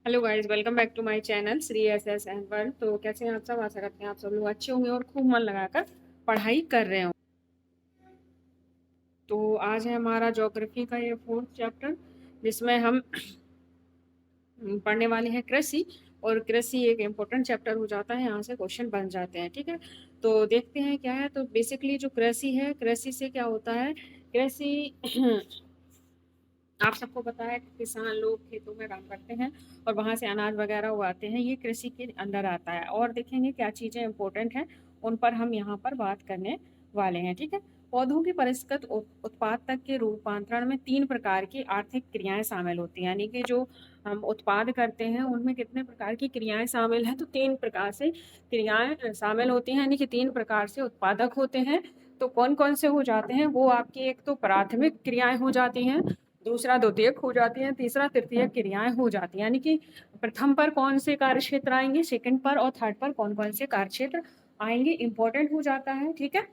Hello guys, welcome back to my channel Shri S S N one. तो कैसे हैं आप सब? आशा करते हैं आप सब लोग अच्छे होंगे और खूब मन लगाकर पढ़ाई कर रहे हो। तो आज है हमारा ज्योग्राफी का ये फोर्थ चैप्टर, जिसमें हम पढ़ने वाले हैं कृषि। और कृषि एक इम्पोर्टेंट चैप्टर हो जाता है, यहाँ से क्वेश्चन बन जाते हैं। ठीक है, तो देखते हैं क्या है। तो बेसिकली जो कृषि है, कृषि से क्या होता है? कृषि आप सबको पता है कि किसान लोग खेतों में काम करते हैं और वहां से अनाज वगैरह उगाते हैं, ये कृषि के अंदर आता है। और देखेंगे क्या चीजें इंपॉर्टेंट हैं, उन पर हम यहाँ पर बात करने वाले हैं। ठीक है, पौधों की परिष्कृत उत्पाद तक के रूपांतरण में 3 प्रकार की आर्थिक क्रियाएं शामिल होती हैं। यानी कि जो हम उत्पाद करते हैं उनमें कितने प्रकार की क्रियाएं शामिल हैं? तो 3 प्रकार से क्रियाएं शामिल होती हैं, यानी कि 3 प्रकार से उत्पादक होते हैं। तो कौन कौन से हो जाते हैं वो आपकी? एक तो प्राथमिक क्रियाएं हो जाती हैं, दूसरा द्वितीयक हो जाती है, तीसरा तृतीयक क्रियाएं हो जाती हैं। यानी कि प्रथम पर कौन से कार्य क्षेत्र आएंगे, सेकंड पर और थर्ड पर कौन कौन से कार्य क्षेत्र आएंगे, इंपॉर्टेंट हो जाता है। ठीक है,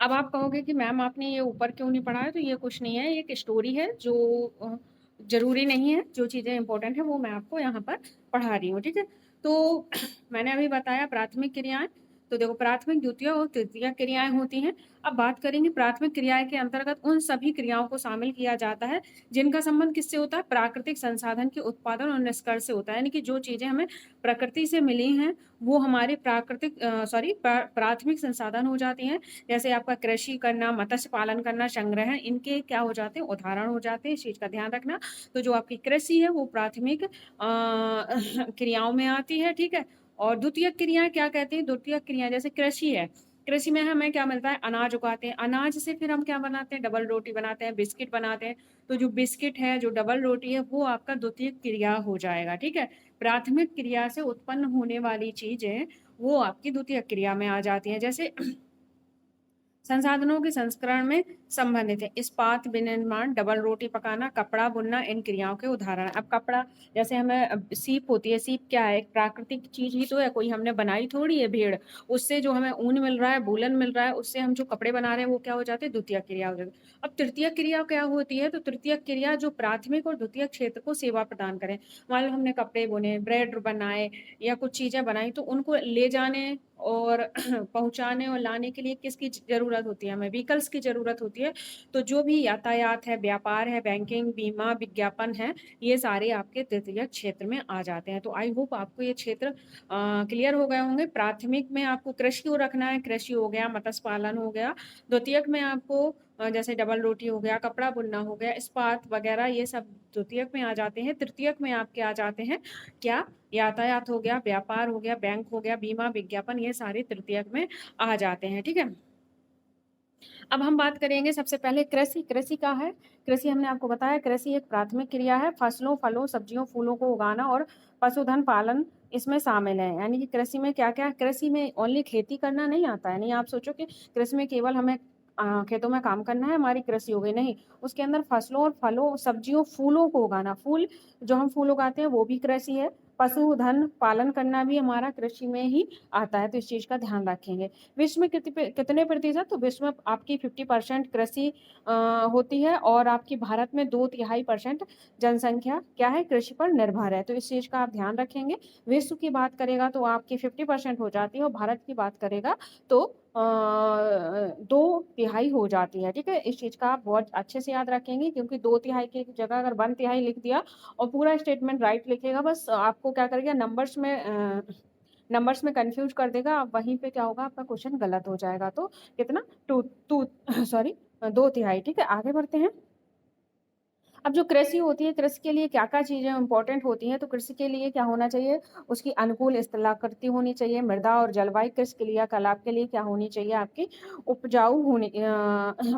अब आप कहोगे कि मैम आपने ये ऊपर क्यों नहीं पढ़ा है? तो ये कुछ नहीं है, ये एक स्टोरी है जो जरूरी नहीं है। जो चीजें इंपॉर्टेंट है वो मैं आपको यहाँ पर पढ़ा रही हूँ। ठीक है, तो मैंने अभी बताया प्राथमिक क्रियाएं। तो देखो, प्राथमिक, द्वितीय और तृतीय क्रियाएं होती हैं। अब बात करेंगे प्राथमिक क्रियाएं के अंतर्गत उन सभी क्रियाओं को शामिल किया जाता है जिनका संबंध किससे होता है? प्राकृतिक संसाधन के उत्पादन और निष्कर्ष से होता है। यानी कि जो चीजें हमें प्रकृति से मिली हैं वो हमारे प्राथमिक संसाधन हो जाती हैं। जैसे आपका कृषि करना, मत्स्य पालन करना, संग्रहण, इनके क्या हो जाते हैं? उदाहरण हो जाते हैं। इस चीज का ध्यान रखना। तो जो आपकी कृषि है वो प्राथमिक क्रियाओं में आती है। ठीक है, और द्वितीय क्रियाएं क्या कहते हैं? द्वितीय क्रियाएं जैसे कृषि है, कृषि में हमें क्या मिलता है? अनाज उगाते हैं, अनाज से फिर हम क्या बनाते हैं? डबल रोटी बनाते हैं, बिस्किट बनाते हैं। तो जो बिस्किट है, जो डबल रोटी है, वो आपका द्वितीय क्रिया हो जाएगा। ठीक है, प्राथमिक क्रिया से उत्पन्न होने वाली चीजें वो आपकी द्वितीय क्रिया में आ जाती हैं। जैसे संसाधनों के संस्करण में संबंधित है इस्पात विनिर्माण, डबल रोटी पकाना, कपड़ा बुनना, इन क्रियाओं के उदाहरण। अब कपड़ा, जैसे हमें सीप होती है, सीप क्या है? एक प्राकृतिक चीज ही तो है, कोई हमने बनाई थोड़ी है भेड़। उससे जो हमें ऊन मिल रहा है, वूलन मिल रहा है, उससे हम जो कपड़े बना रहे हैं वो क्या हो जाते हैं? द्वितीय क्रिया हो जाती है। अब तृतीय क्रिया क्या होती है? तो तृतीय क्रिया जो प्राथमिक और द्वितीय क्षेत्र को सेवा प्रदान करें। मान लो हमने कपड़े बुने, ब्रेड बनाए या कुछ चीजें बनाई, तो उनको ले जाने और पहुंचाने और लाने के लिए किसकी जरूरत होती है? हमें व्हीकल्स की जरूरत होती है। तो जो भी यातायात है, व्यापार है, बैंकिंग, बीमा, विज्ञापन है, ये सारे आपके तृतीय क्षेत्र में आ जाते हैं। तो आई होप आपको ये क्षेत्र क्लियर हो गए होंगे। प्राथमिक में आपको कृषि को रखना है, कृषि हो गया, मत्स्य पालन हो गया। द्वितीयक में आपको जैसे डबल रोटी हो गया, कपड़ा बुनना हो गया, इस्पात वगैरह, ये सब द्वितीयक में आ जाते हैं। तृतीयक में आपके आ जाते हैं क्या? यातायात हो गया, व्यापार हो गया, बैंक हो गया, बीमा, विज्ञापन, ये सारे तृतीयक में आ जाते हैं। ठीक है, अब हम बात करेंगे सबसे पहले कृषि। कृषि का है, कृषि हमने आपको बताया कृषि एक प्राथमिक क्रिया है। फसलों, फलों, सब्जियों, फूलों को उगाना और पशुधन पालन इसमें शामिल है। यानी कि कृषि में क्या क्या? कृषि में ओनली खेती करना नहीं आता है। नहीं आप सोचो कि कृषि में केवल हमें खेतों में काम करना है, हमारी कृषि हो गई। नहीं, उसके अंदर फसलों और फलों, सब्जियों, फूलों को उगाना, फूल जो हम फूल उगाते हैं वो भी कृषि है। पशुधन पालन करना भी हमारा कृषि में ही आता है। तो इस चीज का ध्यान रखेंगे। विश्व में कितने प्रतिशत? तो विश्व में आपकी 50% कृषि होती है और आपकी भारत में 2/3% जनसंख्या क्या है? कृषि पर निर्भर है। तो इस चीज का आप ध्यान रखेंगे। विश्व की बात करेगा तो आपकी 50% हो जाती है और भारत की बात करेगा तो 2/3 हो जाती है। ठीक है, इस चीज का आप बहुत अच्छे से याद रखेंगे, क्योंकि 2/3 की जगह अगर 1/3 लिख दिया और पूरा स्टेटमेंट राइट लिखेगा, बस आपको क्या करेगा? नंबर्स में कंफ्यूज कर देगा। अब वहीं पे क्या होगा? आपका क्वेश्चन गलत हो जाएगा। तो कितना? Two two sorry 2/3। ठीक है, आगे बढ़ते हैं। अब जो कृषि होती है, कृषि के लिए क्या क्या चीजें इंपॉर्टेंट होती हैं? तो कृषि के लिए क्या होना चाहिए? उसकी अनुकूल स्थलाकृति होनी चाहिए, मृदा और जलवायु कृषि क्रियाकलाप के लिए क्या होनी चाहिए? आपकी उपजाऊ होनी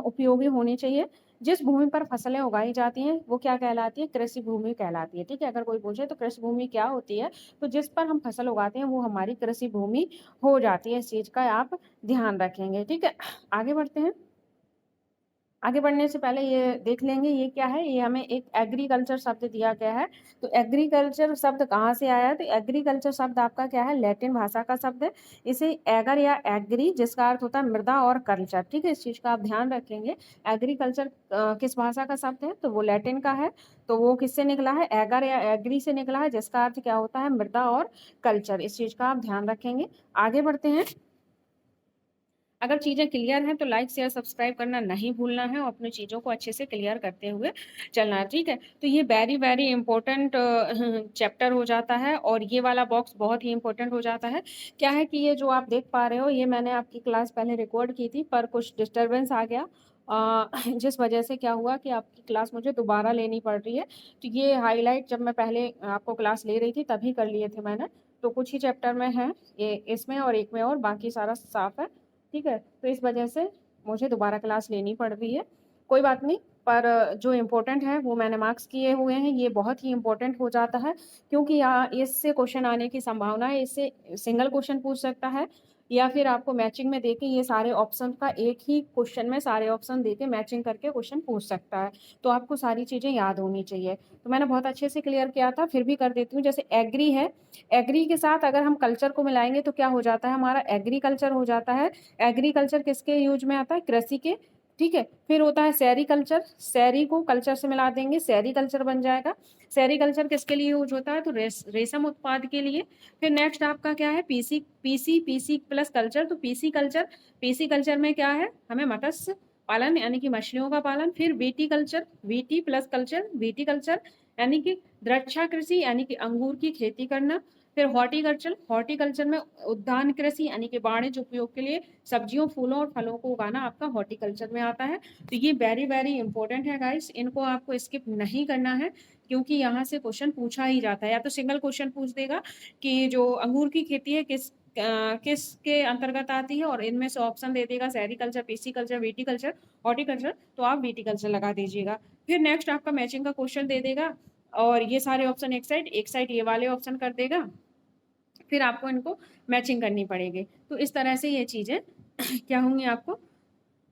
उपयोगी होनी चाहिए। जिस भूमि पर फसलें उगाई जाती हैं वो क्या कहलाती है? कृषि भूमि कहलाती है। ठीक है, अगर कोई पूछे तो कृषि भूमि क्या होती है, तो जिस पर हम फसल उगाते हैं वो हमारी कृषि भूमि हो जाती है। इस चीज का आप ध्यान रखेंगे। ठीक है, आगे बढ़ते हैं। आगे बढ़ने से पहले ये देख लेंगे ये क्या है। ये हमें एक एग्रीकल्चर शब्द दिया गया है। तो एग्रीकल्चर शब्द कहाँ से आया है? तो एग्रीकल्चर शब्द आपका क्या है? लैटिन भाषा का शब्द है। इसे एगर या एग्री, जिसका अर्थ होता है मृदा, और कल्चर, ठीक है, इस चीज का आप ध्यान रखेंगे। एग्रीकल्चर किस भाषा का शब्द है? तो वो लैटिन का है। तो वो किससे निकला है? एगर या एग्री से निकला है, जिसका अर्थ क्या होता है? मृदा और कल्चर। इस चीज का आप ध्यान रखेंगे। आगे बढ़ते हैं। अगर चीज़ें क्लियर हैं तो लाइक शेयर सब्सक्राइब करना नहीं भूलना है, और अपनी चीज़ों को अच्छे से क्लियर करते हुए चलना है, ठीक है। तो ये वेरी वेरी इंपॉर्टेंट चैप्टर हो जाता है, और ये वाला बॉक्स बहुत ही इंपॉर्टेंट हो जाता है। क्या है कि ये जो आप देख पा रहे हो, ये मैंने आपकी क्लास पहले रिकॉर्ड की थी, पर कुछ डिस्टर्बेंस आ गया, जिस वजह से क्या हुआ कि आपकी क्लास मुझे दोबारा लेनी पड़ रही है। तो ये हाईलाइट जब मैं पहले आपको क्लास ले रही थी तभी कर लिए थे मैंने। तो कुछ ही चैप्टर में है ये, इसमें और एक में, और बाकी सारा साफ है, ठीक है। तो इस वजह से मुझे दोबारा क्लास लेनी पड़ रही है, कोई बात नहीं। पर जो इम्पोर्टेंट है वो मैंने मार्क्स किए हुए हैं। ये बहुत ही इम्पोर्टेंट हो जाता है, क्योंकि यहाँ इससे क्वेश्चन आने की संभावना है। इससे सिंगल क्वेश्चन पूछ सकता है, या फिर आपको मैचिंग में देके ये सारे ऑप्शन का एक ही क्वेश्चन में सारे ऑप्शन देके मैचिंग करके क्वेश्चन पूछ सकता है। तो आपको सारी चीज़ें याद होनी चाहिए। तो मैंने बहुत अच्छे से क्लियर किया था, फिर भी कर देती हूँ। जैसे एग्री है, एग्री के साथ अगर हम कल्चर को मिलाएंगे तो क्या हो जाता है? हमारा एग्रीकल्चर हो जाता है। एग्रीकल्चर किसके यूज में आता है? कृषि के, ठीक है। फिर होता है सेरीकल्चर, सेरी को कल्चर से मिला देंगे, सेरीकल्चर बन जाएगा। सेरीकल्चर किसके लिए यूज होता है? तो रेशम उत्पाद के लिए। फिर नेक्स्ट आपका क्या है? PC, PC, PC plus culture, तो पीसी कल्चर, पीसी कल्चर में क्या है? हमें मत्स्य पालन यानी कि मछलियों का पालन। फिर VT culture, VT plus culture, VT culture यानी कि द्रक्षा कृषि यानी कि अंगूर की खेती करना। फिर हॉर्टिकल्चर, हॉर्टिकल्चर में उद्यान कृषि यानी कि वाणिज्य उपयोग के लिए सब्जियों, फूलों और फलों को उगाना आपका हॉर्टिकल्चर में आता है। तो ये वेरी वेरी इंपॉर्टेंट है गाइस, इनको आपको स्किप नहीं करना है, क्योंकि यहाँ से क्वेश्चन पूछा ही जाता है। या तो सिंगल क्वेश्चन पूछ देगा कि जो अंगूर की खेती है किसके अंतर्गत आती है, और इनमें से ऑप्शन दे देगा सेरिकल्चर, पीसीकल्चर, विटीकल्चर, हॉर्टिकल्चर, तो आप विटीकल्चर लगा दीजिएगा। फिर नेक्स्ट आपका मैचिंग का क्वेश्चन दे देगा, और ये सारे ऑप्शन एक साइड ये वाले ऑप्शन कर देगा। फिर आपको इनको मैचिंग करनी पड़ेगी। तो इस तरह से ये चीज़ें क्या होंगी, आपको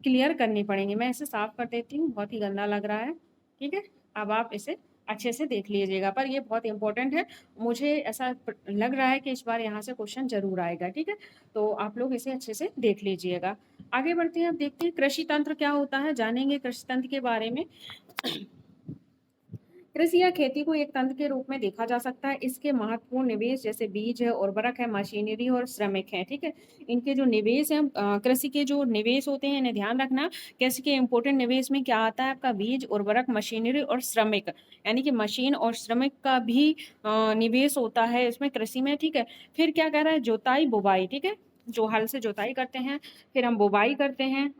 क्लियर करनी पड़ेंगी। मैं इसे साफ कर देती हूँ, बहुत ही गंदा लग रहा है, ठीक है। अब आप इसे अच्छे से देख लीजिएगा, पर ये बहुत इंपॉर्टेंट है। मुझे ऐसा लग रहा है कि इस बार यहाँ से क्वेश्चन जरूर आएगा, ठीक है। तो आप लोग इसे अच्छे से देख लीजिएगा। आगे बढ़ते हैं, अब देखते हैं कृषि तंत्र क्या होता है, जानेंगे कृषि तंत्र के बारे में। कृषि या खेती को एक तंत्र के रूप में देखा जा सकता है। इसके महत्वपूर्ण निवेश जैसे बीज है, उर्वरक है, मशीनरी और श्रमिक है, ठीक है। इनके जो निवेश हैं, कृषि के जो निवेश होते हैं, इन्हें ध्यान रखना। कृषि के इंपोर्टेंट निवेश में क्या आता है? आपका बीज, उर्वरक, मशीनरी और श्रमिक, यानी कि मशीन और श्रमिक का भी निवेश होता है इसमें कृषि में, ठीक है। फिर क्या कह रहा है? जोताई, बुवाई, ठीक है, जो हल से जोताई करते हैं, फिर हम बुवाई करते हैं।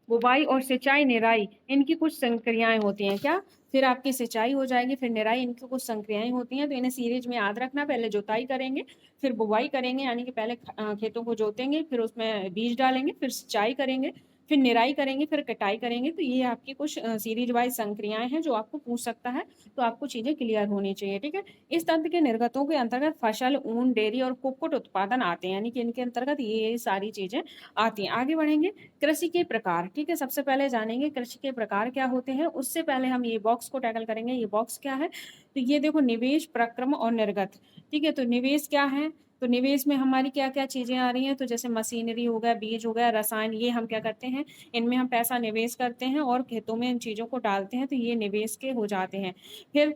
बुवाई और सिंचाई, निराई, इनकी कुछ संक्रियाएं होती हैं। क्या? फिर आपकी सिंचाई हो जाएगी, फिर निराई, इनकी कुछ संक्रियाएं होती हैं। तो इन्हें सीरीज में याद रखना। पहले जुताई करेंगे, फिर बुवाई करेंगे, यानी कि पहले खेतों को जोतेंगे, फिर उसमें बीज डालेंगे, फिर सिंचाई करेंगे, फिर निराई करेंगे, फिर कटाई करेंगे। तो ये आपकी कुछ सीरीज वाइज संक्रियाएं हैं जो आपको पूछ सकता है। तो आपको चीजें क्लियर होनी चाहिए, ठीक है। इस तंत्र के निर्गतों के अंतर्गत फसल, ऊन, डेयरी और कुक्कुट उत्पादन आते हैं, यानी कि इनके अंतर्गत ये सारी चीजें आती हैं। आगे बढ़ेंगे, कृषि के प्रकार, ठीक है। सबसे पहले जानेंगे कृषि के प्रकार क्या होते हैं। उससे पहले हम ये बॉक्स को टैकल करेंगे। ये बॉक्स क्या है? तो ये देखो, निवेश, प्रक्रम और निर्गत, ठीक है। तो निवेश क्या है? तो निवेश में हमारी क्या क्या चीजें आ रही हैं? तो जैसे मशीनरी हो गया, बीज हो गया, रसायन, ये हम क्या करते हैं? इनमें हम पैसा निवेश करते हैं और खेतों में इन चीजों को डालते हैं, तो ये निवेश के हो जाते हैं। फिर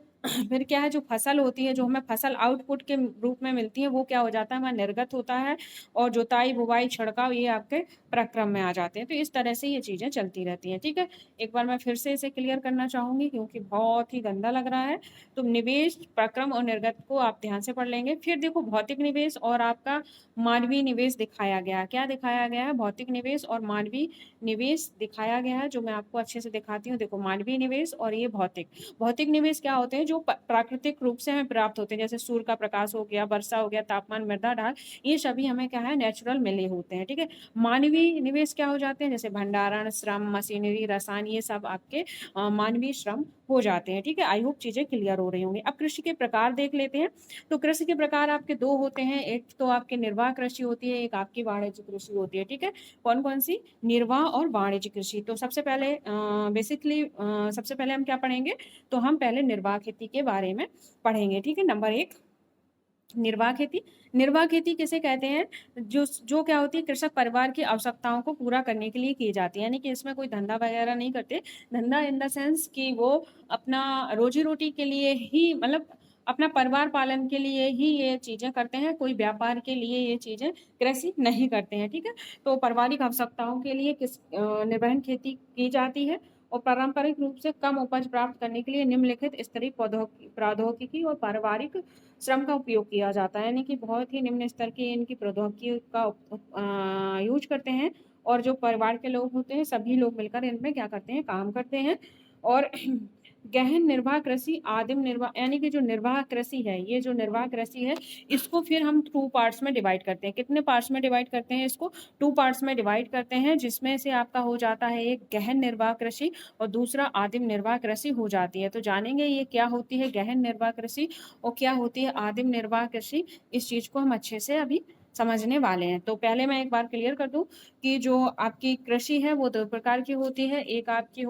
फिर क्या है? जो फसल होती है, जो हमें फसल आउटपुट के रूप में मिलती है, वो क्या हो जाता है? हमारा निर्गत होता है। और जुताई, बुवाई, छिड़काव, ये आपके प्रक्रम में आ जाते हैं। तो इस तरह से ये चीजें चलती रहती हैं, ठीक है। एक बार मैं फिर से इसे क्लियर करना चाहूंगी, क्योंकि बहुत ही गंदा लग रहा है। तो निवेश, प्रक्रम और निर्गत को आप ध्यान से पढ़ लेंगे। फिर देखो, भौतिक निवेश और आपका मानवीय निवेश दिखाया गया है। क्या दिखाया गया है? भौतिक निवेश और मानवीय निवेश दिखाया गया है, जो मैं आपको अच्छे से दिखाती हूँ। देखो, मानवीय निवेश और ये भौतिक। भौतिक निवेश क्या होते हैं? जो प्राकृतिक रूप से हमें प्राप्त होते हैं, जैसे सूर्य का प्रकाश हो गया, वर्षा हो गया, तापमान, मृदा ढाल, ये सभी हमें क्या है? नेचुरल मिले होते हैं, ठीक है। मानवीय निवेश क्या हो जाते हैं? जैसे भंडारण, श्रम, मशीनरी, रसायन, ये सब आपके मानवीय श्रम हो जाते हैं, ठीक है। आई होप चीजें क्लियर हो रही होंगी। अब कृषि के प्रकार देख लेते हैं। तो कृषि के प्रकार आपके दो होते हैं, हैं, एक तो आपके निर्वाह कृषि होती है, एक आपकी वाणिज्य कृषि होती है, ठीक है। कौन कौन सी? निर्वाह और वाणिज्य कृषि। तो सबसे पहले बेसिकली सबसे पहले हम क्या पढ़ेंगे, तो हम पहले निर्वाह खेती के बारे में पढ़ेंगे, ठीक है। नंबर 1, निर्वाह खेती। निर्वाह खेती किसे कहते हैं? जो जो क्या होती है, कृषक परिवार की आवश्यकताओं को पूरा करने के लिए की जाती है, यानी कि इसमें कोई धंधा वगैरह नहीं करते। धंधा इन द सेंस कि वो अपना रोजी रोटी के लिए ही, मतलब अपना परिवार पालन के लिए ही ये चीजें करते हैं, कोई व्यापार के लिए ये चीजें कृषि नहीं करते हैं, ठीक है। तो पारिवारिक आवश्यकताओं के लिए किस निर्वहन खेती की जाती है, और पारंपरिक रूप से कम उपज प्राप्त करने के लिए निम्नलिखित स्तरीय प्रौद्योगिकी और पारिवारिक श्रम का उपयोग किया जाता है, यानी कि बहुत ही निम्न स्तर की इनकी प्रौद्योगिकी का यूज करते हैं, और जो परिवार के लोग होते हैं सभी लोग मिलकर इनमें क्या करते हैं, काम करते हैं। और गहन निर्वाह कृषि, आदिम निर्वाह, यानी कि जो निर्वाह कृषि है, ये जो निर्वाह कृषि है इसको फिर हम 2 पार्ट्स में डिवाइड करते हैं। कितने पार्ट्स में डिवाइड करते हैं इसको? 2 पार्ट्स में डिवाइड करते हैं, जिसमें से आपका हो जाता है एक गहन निर्वाह कृषि और दूसरा आदिम निर्वाह कृषि हो जाती है। तो जानेंगे ये क्या होती है गहन निर्वाह कृषि और क्या होती है आदिम निर्वाह कृषि, इस चीज को हम अच्छे से अभी समझने वाले हैं। तो पहले मैं एक बार क्लियर कर दूं कि जो आपकी कृषि है वो 2 प्रकार की होती है। एक आपकी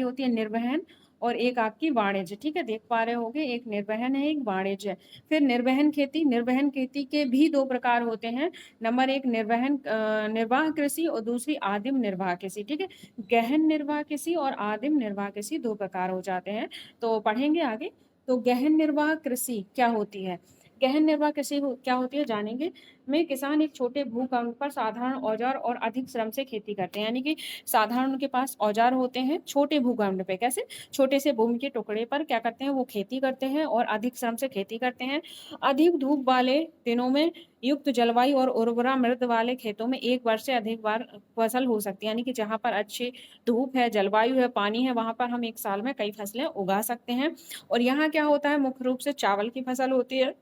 होती है निर्वहन और एक आपकी वाणिज्य, ठीक है। देख पा रहे होगे, एक निर्वहन है, एक वाणिज्य है। फिर निर्वहन खेती के भी 2 प्रकार होते हैं। नंबर 1 निर्वाह कृषि और दूसरी आदिम निर्वाह कृषि, ठीक है। गहन निर्वाह कृषि और आदिम निर्वाह कृषि 2 प्रकार हो जाते हैं। तो पढ़ेंगे आगे। तो गहन निर्वाह कृषि क्या होती है? गहन निर्वाह कृषि क्या होती है जानेंगे। में किसान एक छोटे भूखंड पर साधारण औजार और अधिक श्रम से खेती करते हैं, यानी कि साधारण उनके पास औजार होते हैं, छोटे भूखंड पे, कैसे? छोटे से भूमि के टुकड़े पर क्या करते हैं, वो खेती करते हैं और अधिक श्रम से खेती करते हैं। अधिक धूप वाले दिनों में युक्त जलवायु और उर्वरा मृद वाले खेतों में एक वर्ष से अधिक बार फसल हो सकती है, यानी कि जहाँ पर अच्छी धूप है, जलवायु है, पानी है, वहां पर हम एक साल में कई फसलें उगा सकते हैं। और यहाँ क्या होता है, मुख्य रूप से चावल की फसल होती है,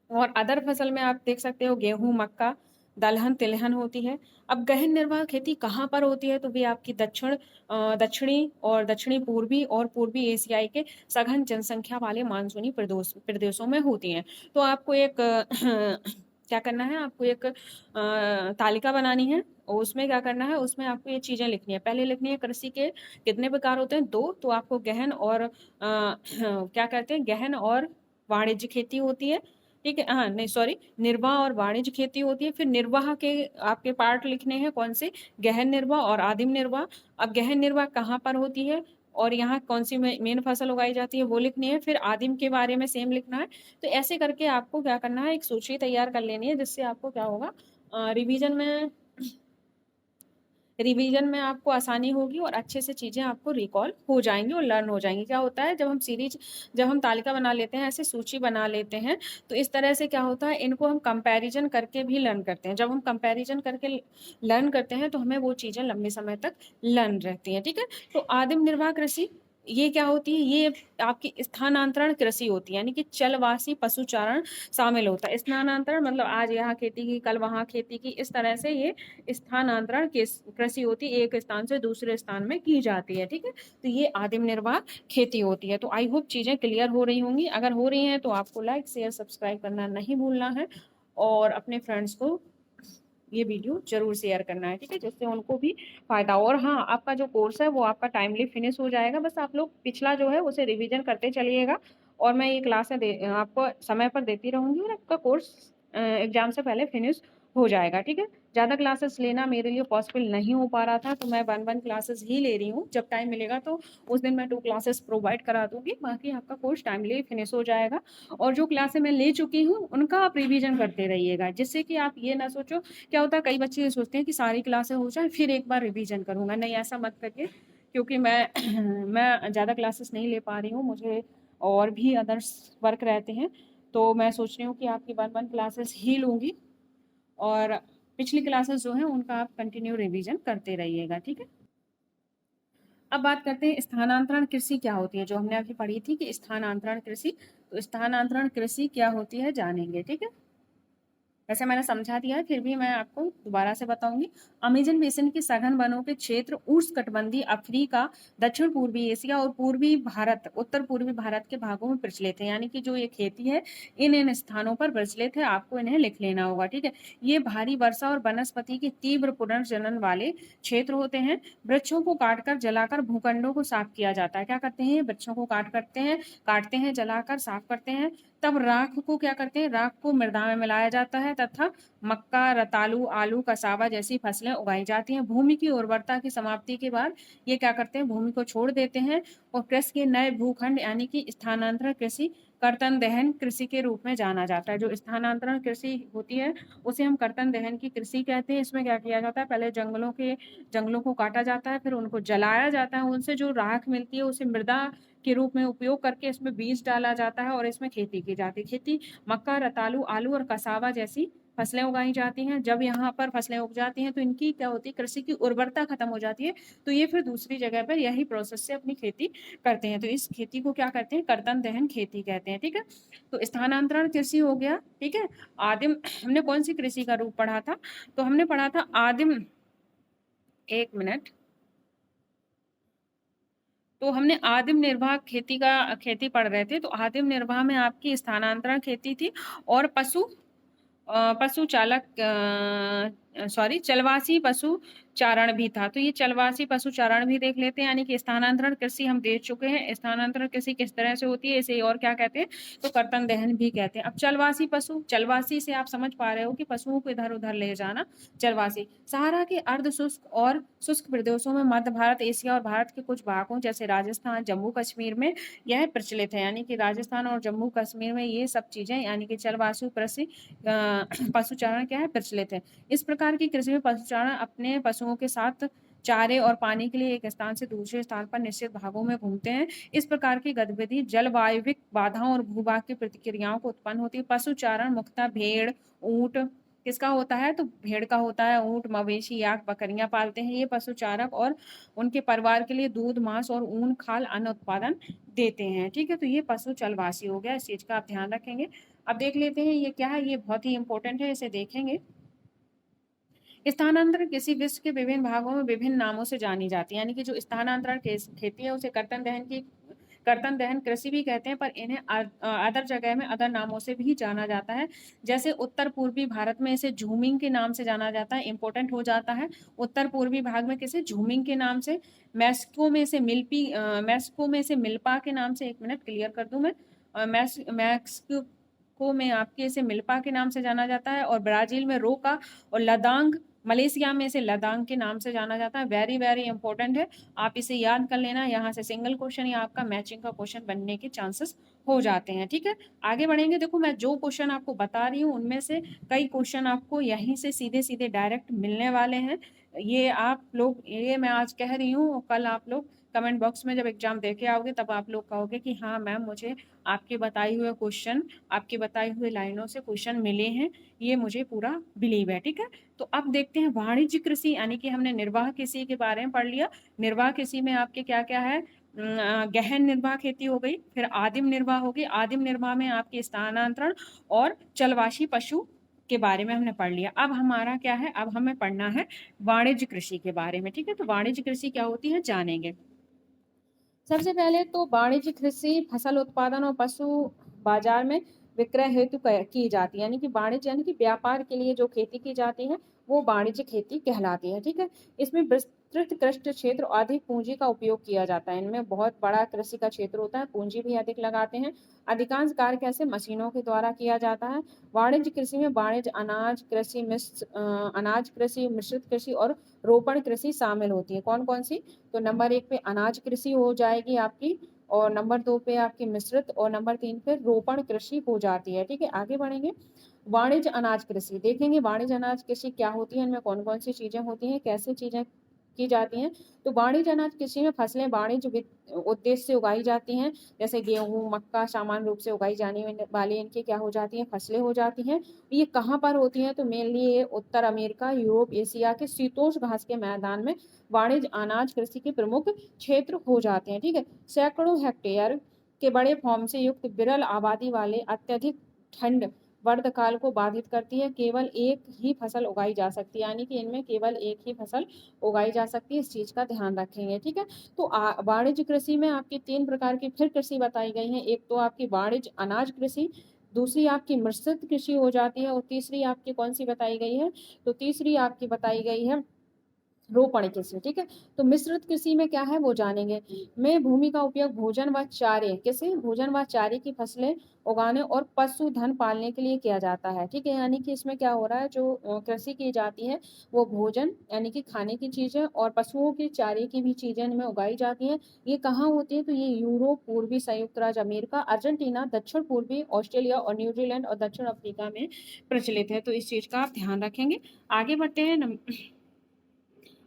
और अदर फसल में आप देख सकते हो गेहूं, मक्का, दलहन, तिलहन होती है। अब गहन निर्वाह खेती कहाँ पर होती है, तो वे आपकी दक्षिणी और दक्षिणी पूर्वी और पूर्वी एशियाई के सघन जनसंख्या वाले मानसूनी प्रदेशों में होती हैं। तो आपको एक क्या करना है, आपको एक तालिका बनानी है, और उसमें क्या करना है, उसमें आपको ये चीजें लिखनी है। पहले लिखनी है कृषि के कितने प्रकार होते हैं, 2। तो आपको गहन और क्या कहते हैं, गहन और वाणिज्य खेती होती है, ठीक है। हाँ नहीं सॉरी, निर्वाह और वाणिज्य खेती होती है। फिर निर्वाह के आपके पार्ट लिखने हैं, कौन से? गहन निर्वाह और आदिम निर्वाह। अब गहन निर्वाह कहाँ पर होती है और यहाँ कौन सी मेन फसल उगाई जाती है, वो लिखनी है। फिर आदिम के बारे में सेम लिखना है। तो ऐसे करके आपको क्या करना है, एक सूची तैयार कर लेनी है, जिससे आपको क्या होगा, रिवीजन में आपको आसानी होगी और अच्छे से चीजें आपको रिकॉल हो जाएंगी और लर्न हो जाएंगी। क्या होता है, जब हम तालिका बना लेते हैं, ऐसे सूची बना लेते हैं, तो इस तरह से क्या होता है, इनको हम कंपैरिजन करके भी लर्न करते हैं। जब हम कंपैरिजन करके लर्न करते हैं तो हमें वो चीजें लंबे समय तक लर्न रहती हैं, ठीक है। तो आदिम निर्वाह कृषि ये क्या होती है, ये आपकी स्थानांतरण कृषि होती है, यानी कि चलवासी पशुचारण शामिल होता है। स्थानांतरण मतलब आज यहाँ खेती की, कल वहाँ खेती की, इस तरह से ये स्थानांतरण कृषि होती है, एक स्थान से दूसरे स्थान में की जाती है, ठीक है। तो ये आदिम निर्वाह खेती होती है। तो आई होप चीजें क्लियर हो रही होंगी। अगर हो रही हैं तो आपको लाइक, शेयर, सब्सक्राइब करना नहीं भूलना है, और अपने फ्रेंड्स को ये वीडियो जरूर शेयर करना है, ठीक है, जिससे उनको भी फायदा। और हाँ, आपका जो कोर्स है वो आपका टाइमली फिनिश हो जाएगा, बस आप लोग पिछला जो है उसे रिवीजन करते चलिएगा, और मैं ये क्लासें आपको समय पर देती रहूंगी, और आपका कोर्स एग्जाम से पहले फिनिश हो जाएगा, ठीक है। ज़्यादा क्लासेस लेना मेरे लिए पॉसिबल नहीं हो पा रहा था, तो मैं 1 क्लासेस ही ले रही हूँ। जब टाइम मिलेगा तो उस दिन मैं 2 क्लासेस प्रोवाइड करा दूंगी, बाकी आपका कोर्स टाइमली फिनिश हो जाएगा। और जो क्लासें मैं ले चुकी हूँ उनका आप रिवीजन करते रहिएगा, जिससे कि आप ये ना सोचो, क्या होता है कई बच्चे ये सोचते हैं कि सारी क्लासें हो जाए फिर एक बार रिवीजन करूँगा, नहीं ऐसा मत करिए, क्योंकि मैं ज़्यादा क्लासेस नहीं ले पा रही हूँ, मुझे और भी अदर्स वर्क रहते हैं। तो मैं सोच रही हूँ कि आपकी 1 क्लासेस ही लूँगी, और पिछली क्लासेस जो है उनका आप कंटिन्यू रिवीजन करते रहिएगा, ठीक है। अब बात करते हैं स्थानांतरण कृषि क्या होती है, जो हमने अभी पढ़ी थी कि स्थानांतरण कृषि। तो स्थानांतरण कृषि क्या होती है जानेंगे, ठीक है। वैसे मैंने समझा दिया है, फिर भी मैं आपको दोबारा से बताऊंगी। अमेजन बेसिन के सघन वनों के क्षेत्र उष्णकटिबंधीय अफ्रीका, दक्षिण पूर्वी एशिया और पूर्वी भारत, उत्तर पूर्वी भारत के भागों में प्रचलित है। यानी कि जो ये खेती है इन इन स्थानों पर प्रचलित है, आपको इन्हें लिख लेना होगा, ठीक है। ये भारी वर्षा और वनस्पति के तीव्र पुनर्जनन वाले क्षेत्र होते हैं। वृक्षों को काटकर जलाकर भूखंडों को साफ किया जाता है। क्या करते हैं, वृक्षों को काटते हैं, जलाकर साफ करते हैं। तब राख को क्या करते हैं, राख को मृदा में मिलाया जाता है तथा मक्का, रतालू, आलू, कसावा जैसी फसलें उगाई जाती हैं। भूमि की उर्वरता की समाप्ति के बाद ये क्या करते हैं, भूमि को छोड़ देते हैं और कृषि के नए भूखंड यानी कि स्थानांतरण कृषि, कर्तन दहन कृषि के रूप में जाना जाता है। जो स्थानांतरण कृषि होती है उसे हम कर्तन दहन की कृषि कहते हैं। इसमें क्या किया जाता है, पहले जंगलों को काटा जाता है, फिर उनको जलाया जाता है, उनसे जो राख मिलती है उसे मृदा के रूप में उपयोग करके इसमें बीज डाला जाता है और इसमें खेती की जाती है। खेती मक्का, रतालू, आलू और कसावा जैसी फसलें उगाई जाती हैं। जब यहाँ पर फसलें उग जाती हैं तो इनकी क्या होती है, कृषि की उर्वरता खत्म हो जाती है, तो ये फिर दूसरी जगह पर यही प्रोसेस से अपनी खेती करते हैं। तो इस खेती को क्या कहते हैं, कर्तन दहन खेती कहते हैं, ठीक है। तो स्थानांतरण कृषि हो गया, ठीक है। आदिम, हमने कौन सी कृषि का रूप पढ़ा था, तो हमने पढ़ा था आदिम, एक मिनट, तो हमने आदिम निर्वाह खेती पढ़ रहे थे। तो आदिम निर्वाह में आपकी स्थानांतरण खेती थी और पशु चालक सॉरी चलवासी पशु चारण भी था। तो ये चलवासी पशु चारण भी देख लेते हैं। यानी कि स्थानांतरण कृषि हम देख चुके हैं। स्थानांतरण कृषि किस तरह से होती है, इसे और क्या कहते हैं, तो कर्तन दहन भी कहते हैं। अब चलवासी पशु, चलवासी से आप समझ पा रहे हो कि पशुओं को इधर उधर ले जाना, चलवासी। सहारा के अर्ध शुष्क और शुष्क प्रदेशों में, मध्य भारत, एशिया और भारत के कुछ भागों जैसे राजस्थान, जम्मू कश्मीर में यह प्रचलित है। यानी कि राजस्थान और जम्मू कश्मीर में ये सब चीजें यानी कि चलवासी कृषि, पशुचारण क्या है, प्रचलित है। इस प्रकार की कृषि में पशुचारण अपने पशुओं के साथ चारे और पानी के लिए एक स्थान से दूसरे स्थान पर निश्चित भागों में घूमते हैं। इस प्रकार की गतिविधि जलवायविक बाधाओं और भूभाग की प्रतिक्रियाओं को उत्पन्न होती है। पशुचारण मुख्यतः भेड़, ऊंट, किसका होता है, तो भेड़ का होता है। ऊंट, मवेशी, याक, बकरियां पालते हैं ये पशुचारक और उनके परिवार के लिए दूध, मांस और ऊन, खाल, अन्न उत्पादन देते हैं, ठीक है। तो ये पशु चलवासी हो गया, इस चीज का आप ध्यान रखेंगे। अब देख लेते हैं ये क्या है, ये बहुत ही इंपॉर्टेंट है, इसे देखेंगे। स्थानांतरण किसी विश्व के विभिन्न भागों में विभिन्न नामों से जानी जाती है। यानी कि जो स्थानांतरण खेती है उसे कर्तन दहन कृषि भी कहते हैं, पर इन्हें अदर जगह में अदर नामों से भी जाना जाता है। जैसे उत्तर पूर्वी भारत में इसे झूमिंग के नाम से जाना जाता है, इंपॉर्टेंट हो जाता है। उत्तर पूर्वी भाग में किसे, झूमिंग के नाम से। मैक्सिको में इसे मिल्पा के नाम से, एक मिनट क्लियर कर दूं मैं, मैक्सिको में आपके इसे मिल्पा के नाम से जाना जाता है, और ब्राजील में रोका, और लदांग, मलेशिया में इसे लदांग के नाम से जाना जाता है। वेरी वेरी इंपॉर्टेंट है, आप इसे याद कर लेना। यहाँ से सिंगल क्वेश्चन या आपका मैचिंग का क्वेश्चन बनने के चांसेस हो जाते हैं, ठीक है। आगे बढ़ेंगे, देखो मैं जो क्वेश्चन आपको बता रही हूँ उनमें से कई क्वेश्चन आपको यहीं से सीधे सीधे डायरेक्ट मिलने वाले हैं। ये आप लोग, ये मैं आज कह रही हूँ, कल आप लोग कमेंट बॉक्स में जब एग्जाम दे के आओगे तब आप लोग कहोगे कि हाँ मैम मुझे आपके बताए हुए क्वेश्चन, आपके बताई हुए लाइनों से क्वेश्चन मिले हैं, ये मुझे पूरा बिलीव है, ठीक है। तो अब देखते हैं वाणिज्य कृषि, यानी कि हमने निर्वाह कृषि के बारे में पढ़ लिया। निर्वाह कृषि में आपके क्या क्या है, गहन निर्वाह खेती हो गई, फिर आदिम निर्वाह होगी। आदिम निर्वाह में आपके स्थानांतरण और चलवासी पशु के बारे में हमने पढ़ लिया। अब हमारा क्या है, अब हमें पढ़ना है वाणिज्य कृषि के बारे में, ठीक है। तो वाणिज्य कृषि क्या होती है जानेंगे। सबसे पहले तो वाणिज्य कृषि फसल उत्पादन और पशु बाजार में विक्रय हेतु की जाती है। यानी कि वाणिज्य यानी कि व्यापार के लिए जो खेती की जाती है वो वाणिज्य खेती कहलाती है, ठीक है। इसमें विस्तृत कृषि क्षेत्र, अधिक पूंजी का उपयोग किया जाता है। इनमें बहुत बड़ा कृषि का क्षेत्र होता है, पूंजी भी अधिक लगाते हैं। अधिकांश कार्य कैसे, मशीनों के द्वारा किया जाता है। वाणिज्य कृषि में वाणिज्य अनाज कृषि, मिश्रित कृषि और रोपण कृषि शामिल होती है। कौन कौन सी, तो नंबर 1 पे अनाज कृषि हो जाएगी आपकी, और नंबर 2 पे आपकी मिश्रित, और नंबर 3 पे रोपण कृषि हो जाती है, ठीक है। आगे बढ़ेंगे, वाणिज्य अनाज कृषि देखेंगे। वाणिज्य अनाज कृषि क्या होती है, इनमें कौन कौन सी चीजें होती हैं, कैसे चीजें की जाती हैं। तो वाणिज्य अनाज कृषि में फसलें वाणिज्य उद्देश्य से उगाई जाती हैं। जैसे गेहूं, मक्का सामान्य रूप से उगाई जाने वाली इनकी क्या हो जाती हैं, फसलें हो जाती हैं। ये कहाँ पर होती हैं, तो मेनली ये उत्तर अमेरिका, यूरोप, एशिया के शीतोष्ण घास के मैदान में वाणिज्य अनाज कृषि के प्रमुख क्षेत्र हो जाते हैं, ठीक है। सैकड़ों हेक्टेयर के बड़े फॉर्म से युक्त विरल आबादी वाले, अत्यधिक ठंड वर्षकाल को बाधित करती है, केवल एक ही फसल उगाई जा सकती है, यानी कि इनमें केवल एक ही फसल उगाई जा सकती है, इस चीज का ध्यान रखेंगे। ठीक है, तो वाणिज्य कृषि में आपकी 3 प्रकार की फिर कृषि बताई गई है। एक तो आपकी वाणिज्य अनाज कृषि, दूसरी आपकी मिश्रित कृषि हो जाती है, और तीसरी आपकी कौन सी बताई गई है, तो तीसरी आपकी बताई गई है रोपण कृषि। ठीक है, तो मिश्रित कृषि में क्या है वो जानेंगे। में भूमि का उपयोग भोजन व चारे, किसे, भोजन व चारे की फसलें उगाने और पशुधन पालने के लिए किया जाता है। ठीक है, यानी कि इसमें क्या हो रहा है, जो कृषि की जाती है वो भोजन यानी कि खाने की चीजें और पशुओं के चारे की भी चीजें इनमें उगाई जाती हैं। ये कहाँ होती है, तो ये यूरोप, पूर्वी संयुक्त राज्य अमेरिका, अर्जेंटीना, दक्षिण पूर्वी ऑस्ट्रेलिया और न्यूजीलैंड और दक्षिण अफ्रीका में प्रचलित है। तो इस चीज का आप ध्यान रखेंगे। आगे बढ़ते हैं,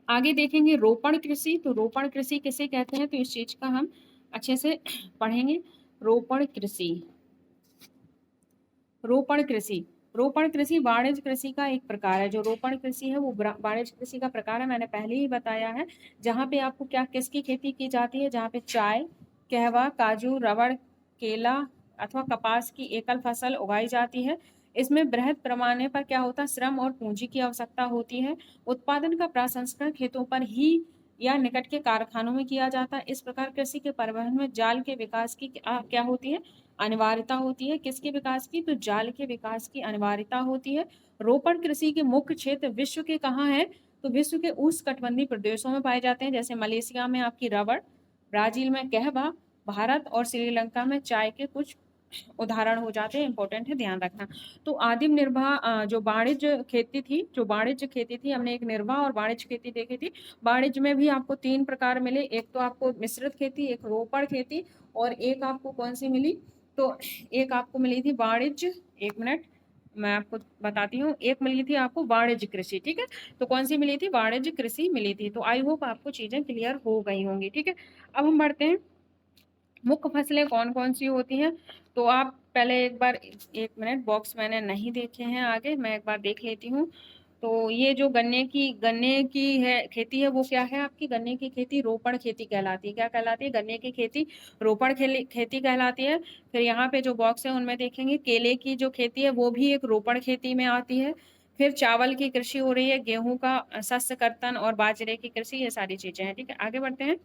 आगे देखेंगे रोपण कृषि। तो रोपण कृषि किसे कहते हैं, तो इस चीज का हम अच्छे से पढ़ेंगे। रोपण कृषि, रोपण कृषि, रोपण कृषि वाणिज्य कृषि का एक प्रकार है। जो रोपण कृषि है वो वाणिज्य कृषि का प्रकार है, मैंने पहले ही बताया है। जहाँ पे आपको क्या, किसकी खेती की जाती है, जहाँ पे चाय, कहवा, काजू, रबड़, केला अथवा कपास की एकल फसल उगाई जाती है। इसमें बृहद पैमाने पर क्या होता है, श्रम और पूंजी की आवश्यकता होती है। उत्पादन का प्रसंस्करण खेतों पर ही या निकट के कारखानों में किया जाता है। इस प्रकार कृषि के परिवहन में जाल के विकास की क्या होती है, अनिवार्यता होती है। किसके विकास की, तो जाल के विकास की अनिवार्यता होती है। रोपण कृषि के मुख्य क्षेत्र विश्व के कहाँ है, तो विश्व के उष्णकटिबंधीय प्रदेशों में पाए जाते हैं। जैसे मलेशिया में आपकी रबड़, ब्राजील में कहवा, भारत और श्रीलंका में चाय के कुछ उदाहरण हो जाते हैं। इंपॉर्टेंट है, ध्यान रखना। तो आदिम निर्वाह जो वाणिज्य खेती थी, जो वाणिज्य खेती थी, हमने एक निर्वाह और वाणिज्य खेती देखी थी। वाणिज्य में भी आपको 3 प्रकार मिले, एक तो आपको मिश्रित खेती, एक रोपण खेती, और एक आपको कौन सी मिली, तो एक आपको मिली थी वाणिज्य, एक मिनट मैं आपको बताती हूँ, एक मिली थी आपको वाणिज्य कृषि। ठीक है, तो कौन सी मिली थी, वाणिज्य कृषि मिली थी। तो आई होप आपको चीजें क्लियर हो गई होंगी। ठीक है, अब हम बढ़ते हैं, मुख्य फसलें कौन कौन सी होती हैं। तो आप पहले एक बार, एक मिनट, बॉक्स मैंने नहीं देखे हैं, आगे मैं एक बार देख लेती हूँ। तो ये जो गन्ने की है खेती है, वो क्या है आपकी, गन्ने की खेती रोपण खेती कहलाती है। क्या कहलाती है, गन्ने की खेती रोपण खेती कहलाती है। फिर यहाँ पे जो बॉक्स है उनमें देखेंगे, केले की जो खेती है वो भी एक रोपण खेती में आती है। फिर चावल की कृषि हो रही है, गेहूं का शस्य कर्तन और बाजरे की कृषि, ये सारी चीजें हैं। ठीक है, आगे बढ़ते हैं।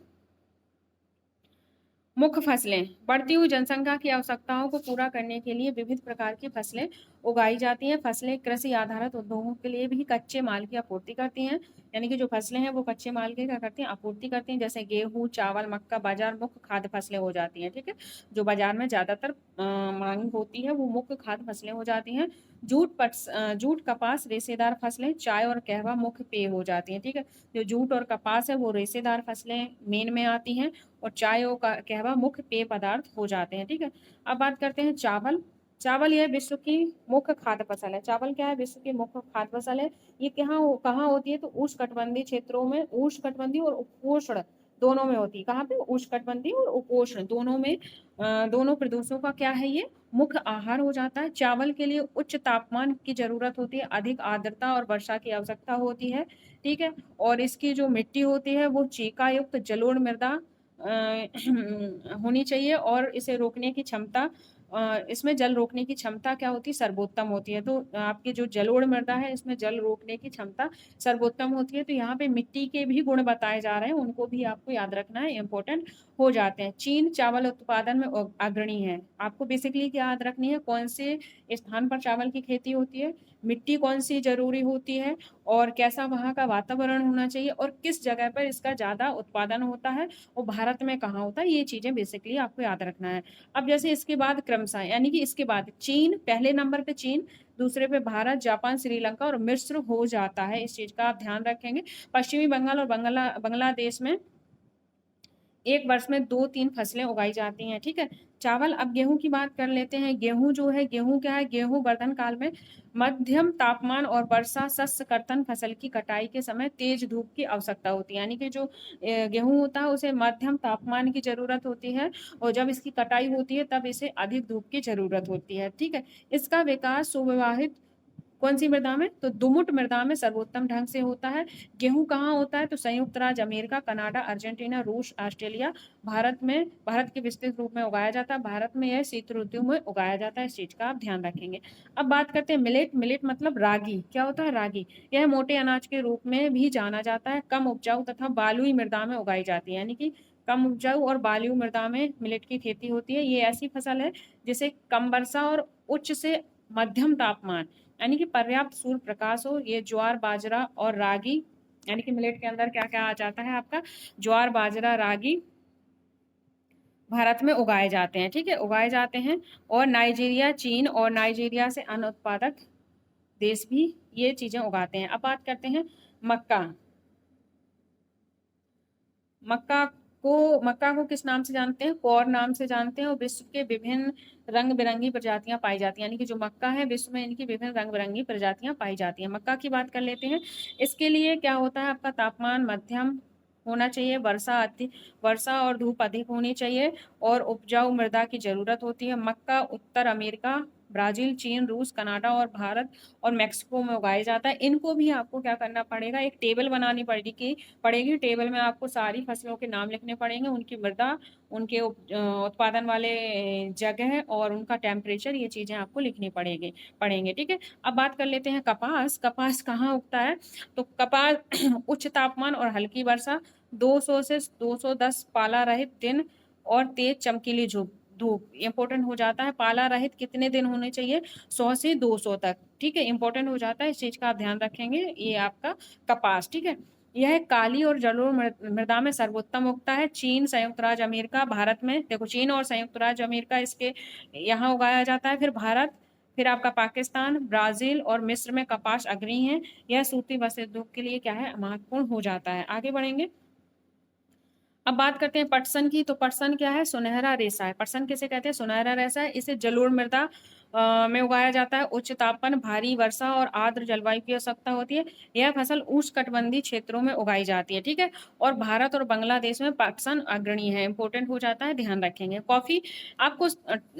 मुख्य फसलें, बढ़ती हुई जनसंख्या की आवश्यकताओं को पूरा करने के लिए विविध प्रकार की फसलें उगाई जाती हैं। फसलें कृषि आधारित उद्योगों के लिए भी कच्चे माल की आपूर्ति करती हैं। यानी कि जो फसलें हैं वो कच्चे माल की क्या करती हैं, आपूर्ति करती हैं। जैसे गेहूं, चावल, मक्का, बाजार मुख्य खाद्य फसलें हो जाती हैं। ठीक है, जो बाजार में ज्यादातर मांग होती है वो मुख्य खाद्य फसलें हो जाती हैं। जूट, कपास, रेशेदार फसलें, चाय और कहवा मुख्य पेय हो जाती हैं। ठीक है, जो जूट और कपास है वो रेशेदार फसलें मेन में आती हैं, और चाय और कहवा मुख्य पेय पदार्थ हो जाते हैं। ठीक है, अब बात करते हैं चावल। चावल यह विश्व की मुख्य खाद्य फसल है। चावल क्या है, विश्व की मुख्य खाद्य फसल है। ये कहाँ होती है, तो उष्णकटिबंधीय क्षेत्रों में, उष्णकटिबंधीय और उपोष्ण दोनों में होती है। कहाँ पे, उष्णकटिबंधीय और उपोष्ण दोनों में, दोनों प्रदेशों का क्या है, ये मुख्य आहार हो जाता है। चावल के लिए उच्च तापमान की जरूरत होती है, अधिक आर्द्रता और वर्षा की आवश्यकता होती है। ठीक है, और इसकी जो मिट्टी होती है वो चीका युक्त जलोढ़ मृदा होनी चाहिए, और इसे रोकने की क्षमता, इसमें जल रोकने की क्षमता क्या होती है, सर्वोत्तम होती है। तो आपकी जो जलोढ़ मृदा है इसमें जल रोकने की क्षमता सर्वोत्तम होती है। तो यहाँ पे मिट्टी के भी गुण बताए जा रहे हैं, उनको भी आपको याद रखना है, इंपॉर्टेंट हो जाते हैं। चीन चावल उत्पादन में अग्रणी है। आपको बेसिकली क्या याद रखनी है, कौन से स्थान पर चावल की खेती होती है, मिट्टी कौन सी जरूरी होती है, और कैसा वहाँ का वातावरण होना चाहिए, और किस जगह पर इसका ज्यादा उत्पादन होता है, और भारत में कहाँ होता है, ये चीजें बेसिकली आपको याद रखना है। अब जैसे इसके बाद क्रमशः, यानी कि इसके बाद चीन, पहले नंबर पे चीन, दूसरे पे भारत, जापान, श्रीलंका और मिस्र हो जाता है। इस चीज का आप ध्यान रखेंगे। पश्चिमी बंगाल और बांग्लादेश में एक वर्ष में 2-3 फसलें उगाई जाती हैं। ठीक है, चावल। अब गेहूं की बात कर लेते हैं। गेहूं जो है, गेहूं क्या है, गेहूं वर्धन काल में मध्यम तापमान और वर्षा शस्य कर्तन फसल की कटाई के समय तेज धूप की आवश्यकता होती है। यानी कि जो गेहूं होता है उसे मध्यम तापमान की जरूरत होती है, और जब इसकी कटाई होती है तब इसे अधिक धूप की जरूरत होती है। ठीक है, इसका विकास सुविवाहित कौन सी मृदा में? तो दुमुट मृदा में सर्वोत्तम ढंग से होता है। गेहूं कहाँ होता है? तो संयुक्त राज्य अमेरिका, कनाडा, अर्जेंटीना, रूस, ऑस्ट्रेलिया, भारत के विस्तृत रूप में उगाया जाता है। भारत में यह शीत ऋतु में उगाया जाता है, इस चीज का आप ध्यान रखेंगे। अब बात करते हैं मिलेट। मिलेट मतलब रागी। क्या होता है? रागी। यह मोटे अनाज के रूप में भी जाना जाता है। कम उपजाऊ तथा बालुई मृदा में उगाई जाती है, यानी कि कम उपजाऊ और बालुई मृदा में मिलेट की खेती होती है। ये ऐसी फसल है जिसे कम वर्षा और उच्च से मध्यम तापमान यानी कि पर्याप्त सूर्य प्रकाश हो। ये ज्वार, बाजरा और रागी, यानी कि मिलेट के अंदर क्या क्या आ जाता है आपका? ज्वार, बाजरा, रागी भारत में उगाए जाते हैं। ठीक है, उगाए जाते हैं। और नाइजीरिया, चीन और नाइजीरिया से अन्य उत्पादक देश भी ये चीजें उगाते हैं। अब बात करते हैं मक्का। मक्का को किस नाम से जानते हैं? कॉर्न नाम से जानते हैं। और विश्व के विभिन्न रंग बिरंगी प्रजातियां पाई जाती हैं, यानी कि जो मक्का है विश्व में इनकी विभिन्न रंग बिरंगी प्रजातियां पाई जाती हैं। मक्का की बात कर लेते हैं। इसके लिए क्या होता है? आपका तापमान मध्यम होना चाहिए, वर्षा और धूप अधिक होनी चाहिए और उपजाऊ मृदा की जरूरत होती है। मक्का उत्तर अमेरिका, ब्राजील, चीन, रूस, कनाडा और भारत और मेक्सिको में उगाया जाता है। इनको भी आपको क्या करना पड़ेगा? एक टेबल बनानी पड़ेगी। टेबल में आपको सारी फसलों के नाम लिखने पड़ेंगे, उनकी मृदा, उनके उत्पादन वाले जगह और उनका टेम्परेचर, ये चीजें आपको लिखनी पड़ेंगे। ठीक है, अब बात कर लेते हैं कपास। कपास कहाँ उगता है? तो कपास उच्च तापमान और हल्की वर्षा, 200 से 210 पाला रहित दिन और तेज चमकीली धूप इंपॉर्टेंट हो जाता है। पाला रहित कितने दिन होने चाहिए? 100 से 200 तक। ठीक है, इंपॉर्टेंट हो जाता है, इस चीज का आप ध्यान रखेंगे। ये आपका कपास। ठीक है, यह काली और जलोढ़ मृदा में सर्वोत्तम उगता है। चीन, संयुक्त राज्य अमेरिका, भारत में देखो चीन और संयुक्त राज्य अमेरिका इसके यहाँ उगाया जाता है। फिर भारत, फिर आपका पाकिस्तान, ब्राजील और मिस्र में कपास अग्रणी है। यह सूती वस्त्र उद्योग के लिए क्या है? महत्वपूर्ण हो जाता है। आगे बढ़ेंगे। अब बात करते हैं पटसन की। तो पटसन क्या है? सुनहरा रेशा है। पटसन किसे कहते हैं? सुनहरा रेशा है। इसे जलोढ़ मृदा में उगाया जाता है। उच्च तापमान, भारी वर्षा और आर्द्र जलवायु की आवश्यकता होती है। यह फसल उष्णकटिबंधीय क्षेत्रों में उगाई जाती है। ठीक है, और भारत और बांग्लादेश में पटसन अग्रणी है। इंपोर्टेंट हो जाता है, ध्यान रखेंगे। कॉफी आपको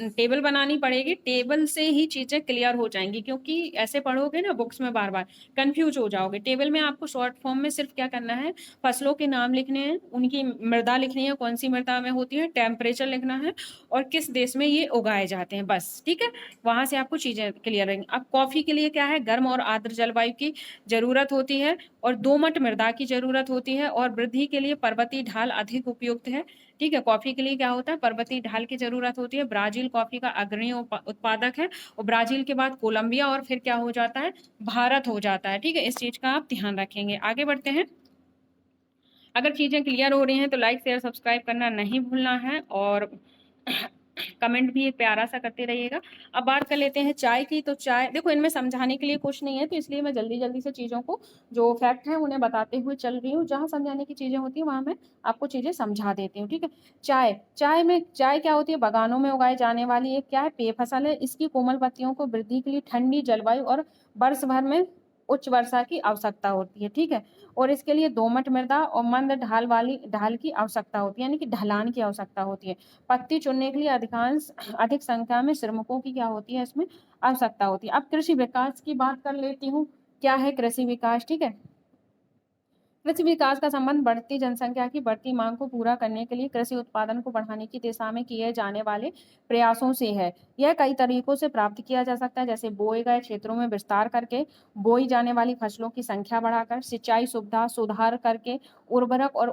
टेबल बनानी पड़ेगी, टेबल से ही चीजें क्लियर हो जाएंगी, क्योंकि ऐसे पढ़ोगे ना बुक्स में बार बार कंफ्यूज हो जाओगे। टेबल में आपको शॉर्ट फॉर्म में सिर्फ क्या करना है? फसलों के नाम लिखने हैं, उनकी मृदा लिखनी है, कौन सी मृदा में होती है, टेम्परेचर लिखना है और किस देश में ये उगाए जाते हैं, बस। ठीक है, वहां से आपको चीजें क्लियर रहेंगी। अब कॉफी के लिए क्या है? गर्म और आर्द्र जलवायु की जरूरत होती है और दोमट मृदा की जरूरत होती है और वृद्धि के लिए पर्वतीय ढाल अधिक उपयुक्त है। ठीक है, कॉफी के लिए क्या होता है? पर्वतीय ढाल की जरूरत होती है। ब्राजील कॉफी का अग्रणी उत्पादक है और ब्राजील के बाद कोलंबिया और फिर क्या हो जाता है? भारत हो जाता है। ठीक है, इस चीज का आप ध्यान रखेंगे। आगे बढ़ते हैं। अगर चीजें क्लियर हो रही हैं तो लाइक शेयर सब्सक्राइब करना नहीं भूलना है और कमेंट भी एक प्यारा सा करते रहिएगा। अब बात कर लेते हैं चाय की। तो चाय देखो, इनमें समझाने के लिए कुछ नहीं है, तो इसलिए मैं जल्दी जल्दी से चीजों को जो फैक्ट है उन्हें बताते हुए चल रही हूँ। जहां समझाने की चीजें होती है वहां मैं आपको चीजें समझा देती हूँ। ठीक है, चाय क्या होती है? बागानों में उगाई जाने वाली एक क्या है? पेय फसल है। इसकी कोमल पत्तियों को वृद्धि के लिए ठंडी जलवायु और वर्ष भर में उच्च वर्षा की आवश्यकता होती है। ठीक है, और इसके लिए दोमट मृदा और मंद ढाल की आवश्यकता होती है, यानी कि ढलान की आवश्यकता होती है। पत्ती चुनने के लिए अधिक संख्या में श्रमिकों की क्या होती है? इसमें आवश्यकता होती है। अब कृषि विकास की बात कर लेती हूँ। क्या है कृषि विकास? ठीक है, कृषि विकास का संबंध बढ़ती जनसंख्या की बढ़ती मांग को पूरा करने के लिए कृषि उत्पादन को बढ़ाने की दिशा में किए जाने वाले प्रयासों से है। यह कई तरीकों से प्राप्त किया जा सकता है, जैसे बोए गए क्षेत्रों में विस्तार करके, बोई जाने वाली फसलों की संख्या बढ़ाकर, सिंचाई सुविधा सुधार करके, उर्वरक और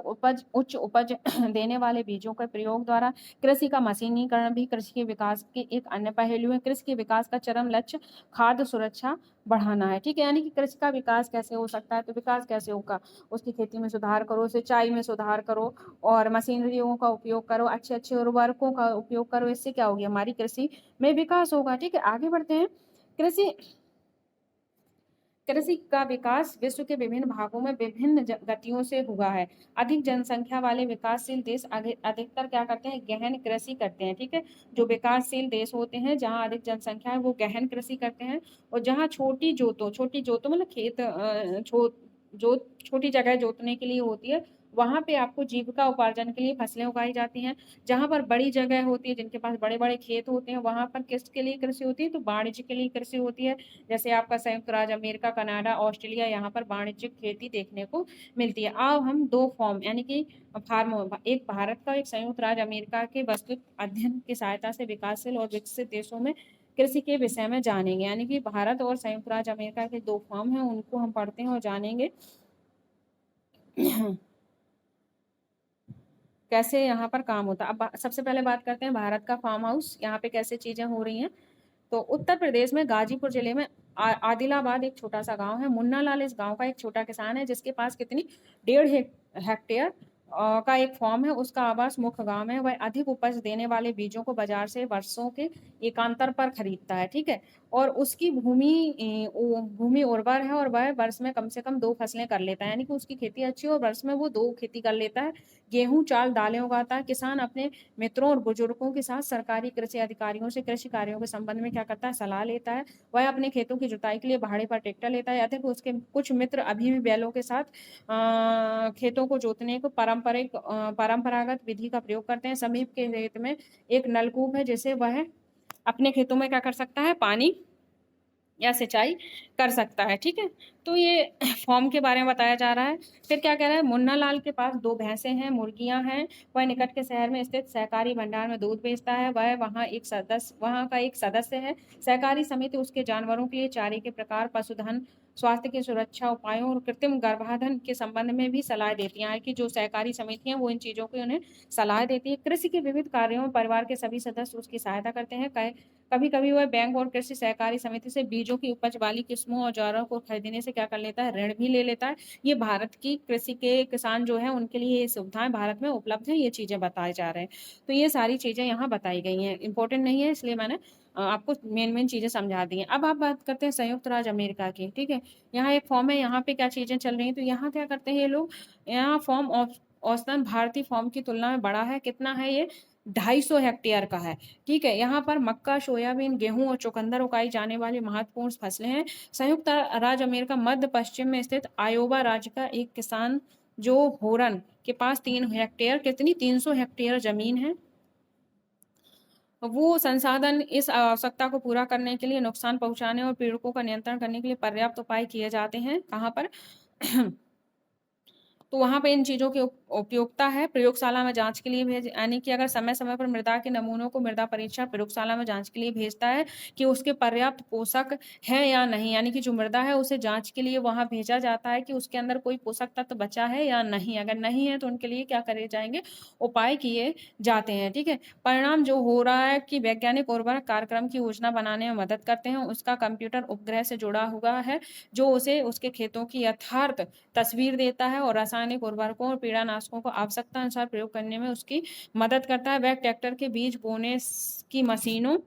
उच्च उपज देने वाले बीजों के प्रयोग द्वारा। कृषि का मशीनीकरण भी कृषि के विकास के एक अन्य पहलू है। कृषि के विकास का चरम लक्ष्य खाद्य सुरक्षा बढ़ाना है। ठीक है, यानी कि कृषि का विकास कैसे हो सकता है? तो विकास कैसे होगा? उसकी खेती में सुधार करो, सिंचाई में सुधार करो और मशीनरियों का उपयोग करो, अच्छे अच्छे उर्वरकों का उपयोग करो। इससे क्या होगी? हमारी कृषि में विकास होगा। ठीक है, आगे बढ़ते हैं। कृषि कृषि का विकास विश्व के विभिन्न भागों में विभिन्न गतियों से हुआ है। अधिक जनसंख्या वाले विकासशील देश अधिकतर क्या करते हैं? गहन कृषि करते हैं। ठीक है, जो विकासशील देश होते हैं जहाँ अधिक जनसंख्या है वो गहन कृषि करते हैं, और जहाँ छोटी जोतों मतलब खेत जो छोटी जगह जोतने के लिए होती है वहाँ पे आपको जीविका उपार्जन के लिए फसलें उगाई जाती हैं। जहाँ पर बड़ी जगह होती है, जिनके पास बड़े-बड़े खेत होते हैं, वहाँ पर किसके लिए कृषि होती है? तो वाणिज्य के लिए कृषि होती है। जैसे आपका संयुक्त राज्य अमेरिका, कनाडा, ऑस्ट्रेलिया, यहाँ पर वाणिज्यिक खेती देखने को मिलती है। अब हम 2 फॉर्म यानी कि एक भारत का, एक संयुक्त राज्य अमेरिका के वस्तुत अध्ययन की सहायता से विकासशील और विकसित देशों में कृषि के विषय में जानेंगे। यानी कि भारत और संयुक्त राज्य अमेरिका के 2 फॉर्म हैं, उनको हम पढ़ते हैं और जानेंगे कैसे यहाँ पर काम होता है। अब सबसे पहले बात करते हैं भारत का फार्म हाउस, यहाँ पे कैसे चीजें हो रही हैं। तो उत्तर प्रदेश में गाजीपुर जिले में आदिलाबाद एक छोटा सा गांव है। मुन्ना लाल इस गांव का एक छोटा किसान है, जिसके पास कितनी 1.5 हेक्टेयर का एक फॉर्म है। उसका आवास मुख्य गांव में। वह अधिक उपज देने वाले बीजों को बाजार से वर्षों के एकांतर पर खरीदता है, ठीक है। और उसकी भूमि उर्वर है और वह वर्ष में कम से कम 2 फसलें कर लेता है, यानी कि उसकी खेती अच्छी है और वर्ष में वो 2 खेती कर लेता है। गेहूं, चाल, दालें उगाता है। किसान अपने मित्रों और बुजुर्गों के साथ सरकारी कृषि अधिकारियों से कृषि कार्यों के संबंध में क्या करता है? सलाह लेता है। वह अपने खेतों की जुताई के लिए भाड़े पर ट्रैक्टर लेता है। अधिक उसके कुछ मित्र अभी भी बैलों के साथ खेतों को जोतने को परंपरागत विधि का प्रयोग करते हैं। समीप के खेत में एक नलकूप है, जिसे वह अपने खेतों में क्या कर सकता है? पानी या सिंचाई कर सकता है, ठीक है। तो ये फॉर्म के बारे में बताया जा रहा है। फिर क्या कह रहा है? मुन्ना लाल के पास 2 भैंसें हैं, मुर्गियां हैं। वह निकट के शहर में स्थित सहकारी भंडार में दूध बेचता है। वह वहाँ का एक सदस्य है। सहकारी समिति उसके जानवरों के लिए चारे के प्रकार, पशुधन स्वास्थ्य की सुरक्षा उपायों और कृत्रिम गर्भाधान के संबंध में भी सलाह देती है, कि जो सहकारी समिति है वो इन चीजों की उन्हें सलाह देती है। कृषि के विविध कार्यों में परिवार के सभी सदस्य उसकी सहायता करते हैं। कभी कभी वह बैंक और कृषि सहकारी समिति से बीजों की उपज वाली किस्मों और औजारों को खरीदने से क्या कर लेता है? ऋण भी ले लेता है। ये भारत की कृषि के किसान जो है उनके लिए ये सुविधाएं भारत में उपलब्ध है। ये चीजें बताए जा रहे हैं। तो ये सारी चीजें यहाँ बताई गई हैं। इंपॉर्टेंट नहीं है, इसलिए मैंने आपको मेन चीजें समझा दी हैं। अब आप बात करते हैं संयुक्त राज्य अमेरिका की, ठीक है। यहाँ एक फॉर्म है, यहाँ पे क्या चीजें चल रही हैं। तो यहाँ क्या करते हैं ये लोग? यहाँ फॉर्म औसतन भारतीय फॉर्म की तुलना में बड़ा है। कितना है ये? 250 हेक्टेयर का है, ठीक है। यहाँ पर मक्का, सोयाबीन, गेहूं और चुकंदर उगाई जाने वाली महत्वपूर्ण फसलें हैं। संयुक्त राज्य अमेरिका मध्य पश्चिम में स्थित आयोवा राज्य का एक किसान जो होरन के पास 3 हेक्टेयर, कितनी 300 हेक्टेयर जमीन है, वो संसाधन इस आवश्यकता को पूरा करने के लिए, नुकसान पहुंचाने और पीड़कों का नियंत्रण करने के लिए पर्याप्त उपाय किए जाते हैं। कहाँ पर? तो वहां पे इन चीजों की उपयोगिता है। प्रयोगशाला में जांच के लिए भेज, यानी कि अगर समय समय पर मृदा के नमूनों को मृदा परीक्षण प्रयोगशाला में जांच के लिए भेजता है कि उसके पर्याप्त पोषक है या नहीं, यानी कि जो मृदा है उसे जांच के लिए वहां भेजा जाता है कि उसके अंदर कोई पोषक तत्व बचा है या नहीं। अगर नहीं है तो उनके लिए क्या करे जाएंगे? उपाय किए जाते हैं, ठीक है। परिणाम जो हो रहा है कि वैज्ञानिक उर्वरक कार्यक्रम की योजना बनाने में मदद करते हैं। उसका कंप्यूटर उपग्रह से जुड़ा हुआ है, जो उसे उसके खेतों की यथार्थ तस्वीर देता है और रासायनिक उर्वरकों और कीड़ानाशकों को आवश्यकता अनुसार प्रयोग करने में उसकी मदद करता है। वह ट्रैक्टर के बीज बोने की मशीनों,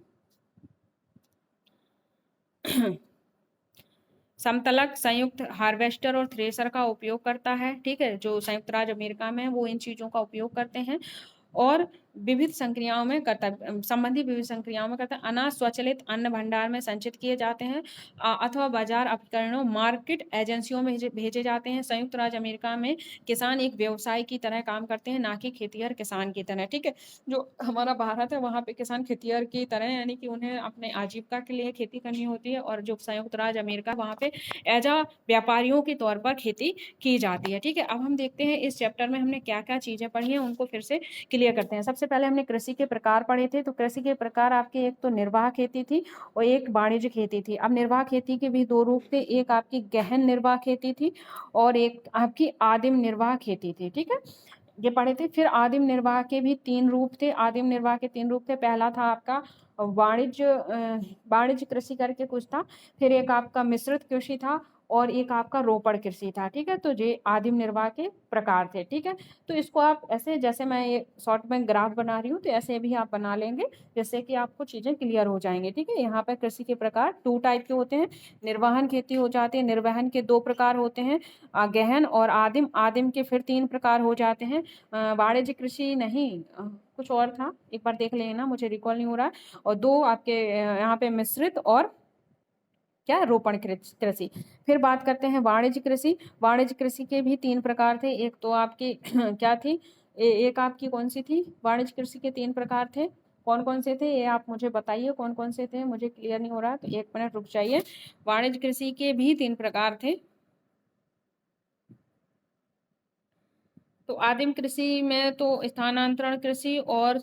समतलक, संयुक्त हार्वेस्टर और थ्रेसर का उपयोग करता है, ठीक है। जो संयुक्त राज्य अमेरिका में वो इन चीजों का उपयोग करते हैं। और विविध संक्रियाओं में करता संबंधी विविध संक्रियाओं में करता है। अनाज स्वचालित अन्न भंडार में संचित किए जाते हैं अथवा बाजार उपकरणों, मार्केट एजेंसियों में भेजे जाते हैं। संयुक्त राज्य अमेरिका में किसान एक व्यवसाय की तरह काम करते हैं, ना कि खेतिहर किसान की तरह, ठीक है। जो हमारा भारत है वहाँ पे किसान खेतिहर की तरह, यानी कि उन्हें अपने आजीविका के लिए खेती करनी होती है। और जो संयुक्त राज्य अमेरिका, वहाँ पे एज अ व्यापारियों के तौर पर खेती की जाती है, ठीक है। अब हम देखते हैं इस चैप्टर में हमने क्या क्या चीजें पढ़ी हैं, उनको फिर से क्लियर करते हैं। सबसे पहले हमने कृषि के प्रकार पढ़े थे। तो कृषि के प्रकार आपके एक तो निर्वाह खेती थी और एक वाणिज्य खेती थी। अब निर्वाह खेती के भी 2 रूप थे, एक आपकी गहन निर्वाह खेती थी और एक आपकी आदिम निर्वाह खेती थी, ठीक है। ये पढ़े थे। फिर आदिम निर्वाह के भी 3 रूप थे। आदिम निर्वाह के 3 रूप थे। पहला था आपका वाणिज्य कृषि करके कुछ था। फिर एक आपका मिश्रित कृषि था और एक आपका रोपड़ कृषि था, ठीक है। तो ये आदिम निर्वाह के प्रकार थे, ठीक है। तो इसको आप ऐसे, जैसे मैं ये शॉर्ट में ग्राफ बना रही हूँ, तो ऐसे भी आप बना लेंगे जिससे कि आपको चीजें क्लियर हो जाएंगे, ठीक है। यहाँ पर कृषि के प्रकार 2 टाइप के होते हैं। निर्वहन खेती हो जाती है। निर्वहन के 2 प्रकार होते हैं, गहन और आदिम। आदिम के फिर 3 प्रकार हो जाते हैं। वाणिज्य कृषि नहीं, कुछ और था, एक बार देख लेना, मुझे रिकॉल नहीं हो रहा। और 2 आपके यहाँ पे मिश्रित और क्या, रोपण कृषि। फिर बात करते हैं वाणिज्य कृषि। वाणिज्य कृषि के भी 3 प्रकार थे। एक तो आपकी क्या थी, एक आपकी कौन सी थी, वाणिज्य कृषि के 3 प्रकार थे, कौन कौन से थे ये आप मुझे बताइए, कौन कौन से थे, मुझे क्लियर नहीं हो रहा, तो 1 मिनट रुक जाइए। वाणिज्य कृषि के भी 3 प्रकार थे। तो आदिम कृषि में तो स्थानांतरण कृषि और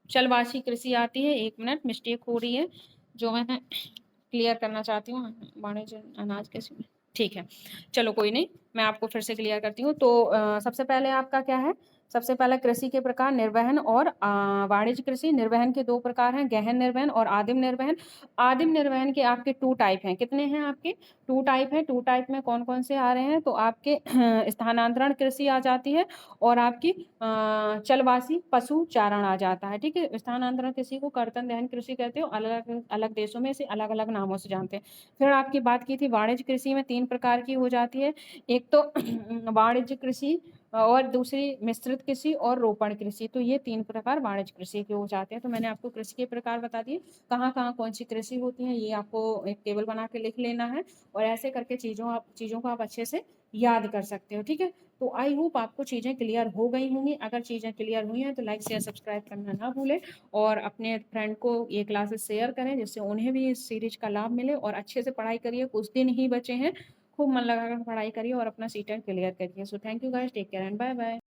चलवासी कृषि आती है। 1 मिनट, मिस्टेक हो रही है जो मैं क्लियर करना चाहती हूँ, वाणिज्य अनाज कृषि में, ठीक है, चलो कोई नहीं, मैं आपको फिर से क्लियर करती हूँ। तो सबसे पहले आपका क्या है, सबसे पहले कृषि के प्रकार निर्वहन और वाणिज्य कृषि। निर्वहन के 2 प्रकार हैं, गहन निर्वहन और आदिम निर्वहन। आदिम निर्वहन के आपके 2 टाइप हैं, कितने हैं आपके, 2 टाइप हैं। 2 टाइप में कौन कौन से आ रहे हैं, तो आपके स्थानांतरण कृषि आ जाती है और आपकी चलवासी पशु चारण आ जाता है, ठीक है। स्थानांतरण कृषि को कर्तन दहन कृषि कहते हो, अलग अलग देशों में इसे अलग अलग नामों से जानते हैं। फिर आपकी बात की थी वाणिज्य कृषि में 3 प्रकार की हो जाती है, एक तो वाणिज्य कृषि और दूसरी मिश्रित कृषि और रोपण कृषि। तो ये 3 प्रकार वाणिज्य कृषि के हो जाते हैं। तो मैंने आपको कृषि के प्रकार बता दिए, कहाँ कहाँ कौन सी कृषि होती है, ये आपको एक टेबल बना के लिख लेना है और ऐसे करके चीज़ों को आप अच्छे से याद कर सकते हो, ठीक है। तो आई होप आपको चीज़ें क्लियर हो गई होंगी। अगर चीज़ें क्लियर हुई हैं तो लाइक शेयर सब्सक्राइब करना ना भूलें और अपने फ्रेंड को ये क्लासेस शेयर करें जिससे उन्हें भी इस सीरीज का लाभ मिले। और अच्छे से पढ़ाई करिए, कुछ दिन ही बचे हैं, खूब मन लगाकर पढ़ाई करिए और अपना सीटेट क्लियर करिए। So thank you guys, take care and bye bye.